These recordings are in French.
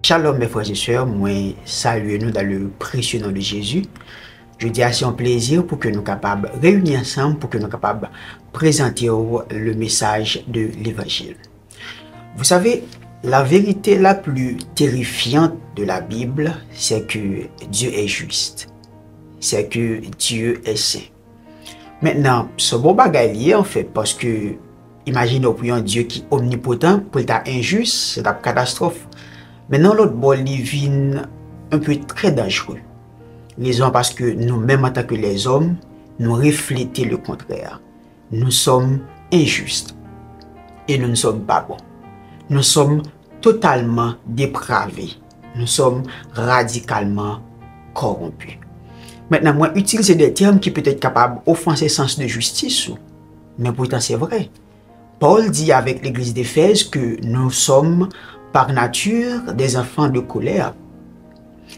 Shalom mes frères et sœurs, moi saluez-nous dans le précieux nom de Jésus. Je dis à c'est un plaisir pour que nous capables de réunir ensemble, pour que nous capables de présenter le message de l'évangile. Vous savez, la vérité la plus terrifiante de la Bible, c'est que Dieu est juste. C'est que Dieu est saint. Maintenant, ce bon bagage en fait, parce que imaginez pour un Dieu qui est omnipotent, pour être injuste, c'est une catastrophe. Maintenant, l'autre bol vient un peu très dangereux. Raison parce que nous-mêmes, en tant que les hommes, nous reflétons le contraire. Nous sommes injustes et nous ne sommes pas bons. Nous sommes totalement dépravés. Nous sommes radicalement corrompus. Maintenant, moi, utiliser des termes qui peuvent être capables d'offenser le sens de justice, mais pourtant c'est vrai. Paul dit avec l'église d'Éphèse que nous sommes par nature des enfants de colère.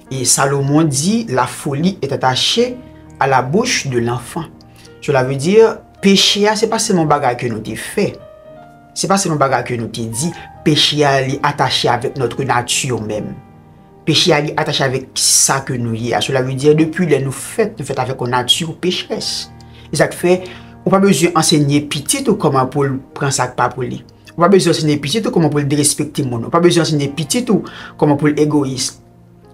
Et Salomon dit la folie est attachée à la bouche de l'enfant. Cela veut dire péché, c'est pas seulement bagage que nous t'ai fait. C'est pas seulement bagage que nous t'ai dit. Péché est attaché avec notre nature même. Péché est attaché avec ça que nous y a. Cela veut dire depuis les nous faites avec une nature pécheresse. Et ça fait, on n'a pas besoin d'enseigner petit ou comment pour prendre ça pas pour lui. On n'a pas besoin d'enseigner petit ou comment pour le respecter mon. On n'a pas besoin d'enseigner petit ou comment pour l'égoïsme.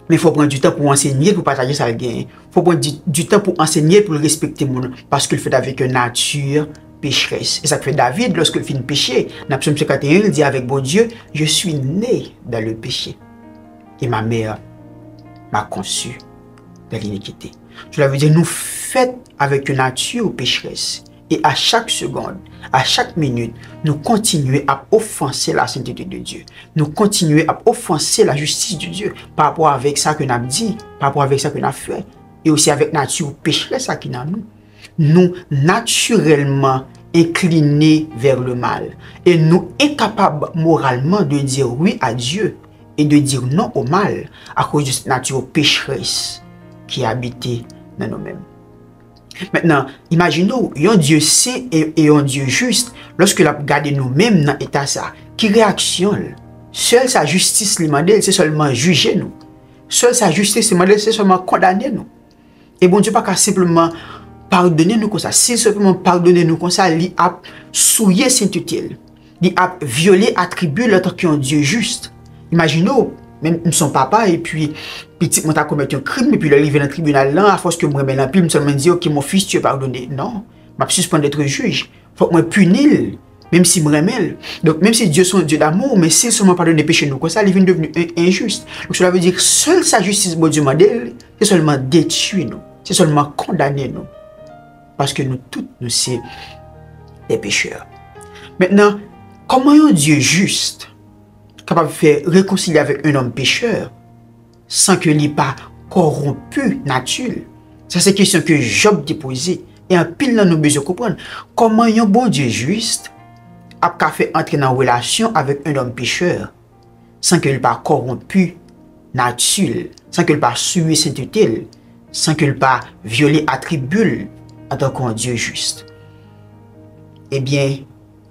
Mais il faut prendre du temps pour enseigner, pour partager ça. Il faut prendre du temps pour enseigner, pour le respecter mon. Parce qu'il fait avec une nature pécheresse. Et ça fait David, lorsqu'il finit péché, dans Psaume 51, il dit avec bon Dieu, je suis né dans le péché. Et ma mère m'a conçu dans l'iniquité. Cela veut dire nous faits avec une nature pécheresse. Et à chaque seconde, à chaque minute, nous continuons à offenser la sainteté de Dieu. Nous continuons à offenser la justice de Dieu par rapport avec ça que nous avons dit, par rapport avec ça que nous avons fait. Et aussi avec la nature pécheresse qui est dans nous. Nous, naturellement inclinés vers le mal. Et nous incapables moralement de dire oui à Dieu et de dire non au mal à cause de cette nature pécheresse qui est habitée dans nous-mêmes. Maintenant, imaginons un Dieu saint et un Dieu juste, lorsque nous regardons nous-mêmes dans l'état ça, qui réaction? Seule sa justice, c'est seulement juger nous. Seule sa justice, c'est seulement condamner nous. Et bon Dieu pas qu'à simplement pardonner nous comme ça. Si simplement pardonner nous comme ça, il a souillé sainteté. Il a violé attribut l'autre qui est un Dieu juste. Imaginons, même son papa, et puis, petit, mon t'a commis un crime, et puis il arrive dans le tribunal là, à force que moi, maintenant, puis, je me seulement dit, ok, mon fils, tu es pardonné. Non, je suis suspendu d'être juge. Faut que moi punisse, même si je me remets. Donc, même si Dieu est un Dieu d'amour, mais s'il seulement pardonne les péchés, nous, comme ça, il est devenu injuste. Donc, cela veut dire que seule sa justice, bon Dieu, c'est seulement détruire nous, c'est seulement condamner nous. Parce que nous, tous, nous sommes des pécheurs. Maintenant, comment un Dieu juste, capable de faire réconcilier avec un homme pécheur sans que l'il pas corrompu nature. Ça c'est une question que Job a posée et en pile là nous besoin comprendre comment un bon Dieu juste a fait entrer en relation avec un homme pécheur sans qu'il pas corrompu nature, sans qu'il pas suivi sainteté, sans qu'il pas violé attribut en tant qu'un Dieu juste. Eh bien,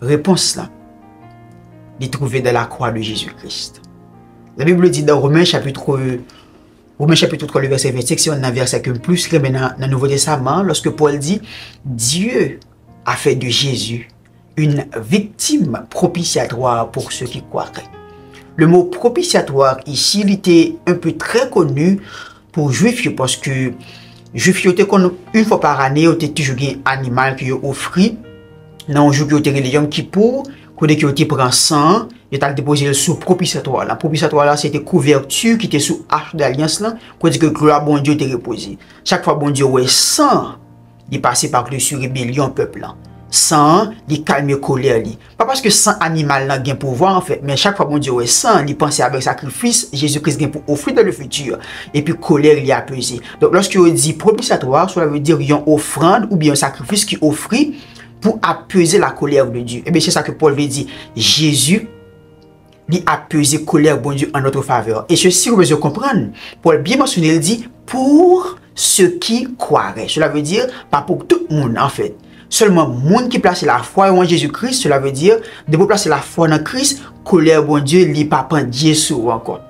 réponse là les trouver dans la croix de Jésus-Christ. La Bible dit dans Romains chapitre 3, le verset 25, c'est un verset que plus dans le Nouveau Testament, lorsque Paul dit Dieu a fait de Jésus une victime propitiatoire pour ceux qui croiraient. Le mot propitiatoire ici, il était un peu très connu pour Juifs parce que Juifs, une fois par année, ils ont toujours un animal qui est offert dans un jour qui est Yom Kippour. Quand ils prennent sang, ils ont déposé sous propitiatoire. La propitiatoire, c'était couverture qui était sous arche d'alliance. Quand que gloire bon Dieu était reposée. Chaque fois bon Dieu ouais sang, il passait par le sur rébellion peuple. Sang, il calme colère. Pas parce que sang animal n'a gain pouvoir en fait, mais chaque fois bon Dieu ouais sang, il pensait avec sacrifice, Jésus-Christ gain pour offrir dans le futur. Et puis colère il a pesé. Donc lorsque on dit propitiatoire, cela veut dire une offrande ou bien un sacrifice qui offrit pour apaiser la colère de Dieu. Et bien c'est ça que Paul veut dire. Jésus, il a apaiser colère bon Dieu en notre faveur. Et ceci, vous devez comprendre. Paul bien mentionné, il dit pour ceux qui croiraient. Cela veut dire pas pour tout le monde en fait. Seulement, monde qui place la foi en Jésus-Christ, cela veut dire de placer la foi en Christ, colère bon Dieu, il pas prendre Dieu sur encore.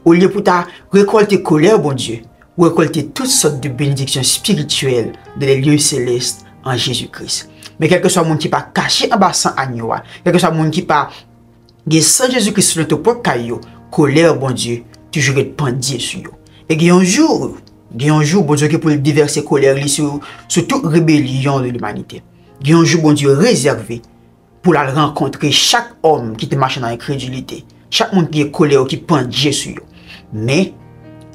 Au lieu pour ta récolter colère, bon Dieu, récolter toutes sortes de bénédictions spirituelles dans les lieux célestes en Jésus-Christ. Mais quel que soit le monde qui pas caché en bas sans agneau, quel que soit le monde qui pas sans Jésus-Christ sur notre propre caillou, colère, bon Dieu, toujours être pendu sur eux. Et il y a un jour, bon Dieu, qui pour déverser colère sur toute rébellion de l'humanité. Il y a un jour, bon Dieu, réservé pour la rencontrer chaque homme qui te marche dans l'incrédulité, chaque monde qui est colère, qui pend Jésus sur eux. Mais,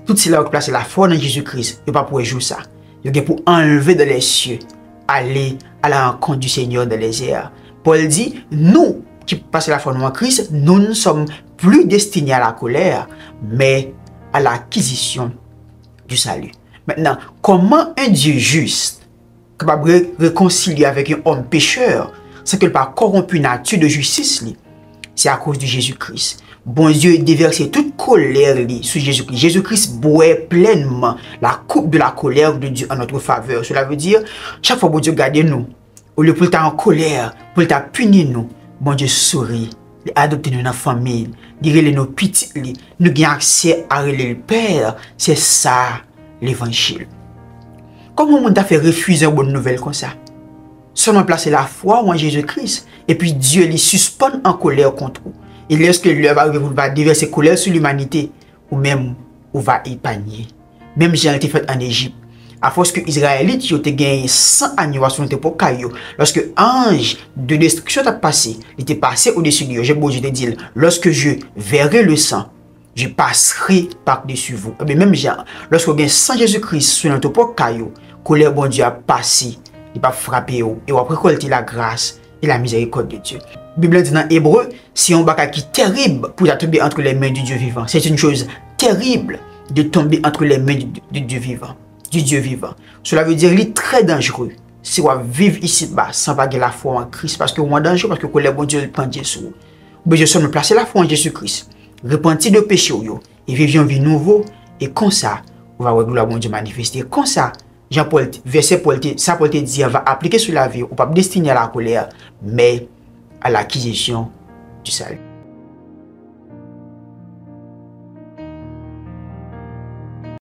tout cela qui place la foi dans Jésus-Christ, il ne pas pour jouer ça. Il y a pour enlever dans les cieux, aller à la rencontre du Seigneur dans les airs. Paul dit, nous qui passons la foi en Christ, nous ne sommes plus destinés à la colère, mais à l'acquisition du salut. Maintenant, comment un Dieu juste, capable de réconcilier avec un homme pécheur, sans qu'il pas corrompu nature de justice, c'est à cause de Jésus-Christ. Bon Dieu déversé toute colère sur Jésus-Christ. Jésus-Christ boit pleinement la coupe de la colère de Dieu en notre faveur. Cela veut dire, chaque fois que bon Dieu garde nous, au lieu pour le temps en colère, pour le temps punir nous, bon Dieu sourit, il adopte nous dans la famille, il nos petits, nous avons accès à le Père. C'est ça l'évangile. Comment on a fait refuser une bonne nouvelle comme ça? Seulement placer la foi en Jésus-Christ, et puis Dieu les suspend en colère contre vous. Et lorsque l'heure va déverser colère sur l'humanité, ou même on va épargner. Même j'ai été fait en Égypte. À force que les Israélites ont gagné 100 agneaux sur notre époque, lorsque l'ange de destruction a passé, il était passé au-dessus de eux. J'ai beau de dire, lorsque je verrai le sang, je passerai par-dessus vous. Mais même lorsque vous avez 100 Jésus-Christ sur notre époque, colère bon Dieu a passé, il va frapper vous et vous récolter la grâce et la miséricorde de Dieu. La Bible dit dans Hébreu, si on va qui terrible pour tomber entre les mains du Dieu vivant. C'est une chose terrible de tomber entre les mains du Dieu vivant. Du Dieu vivant. Cela veut dire qu'il est très dangereux si on vivre ici-bas sans pas la foi en Christ. Parce que on est dangereux, parce que le bon Dieu prend Jésus. Mais je suis placer la foi en Jésus-Christ. Repentir de péché et vivre une vie nouveau. Et comme ça, on va voir le bon Dieu manifester. Comme ça, Jean-Paul, verset Paul, ça Paul te dit, va appliquer sur la vie, ou pas destiné à la colère, mais à l'acquisition du salut.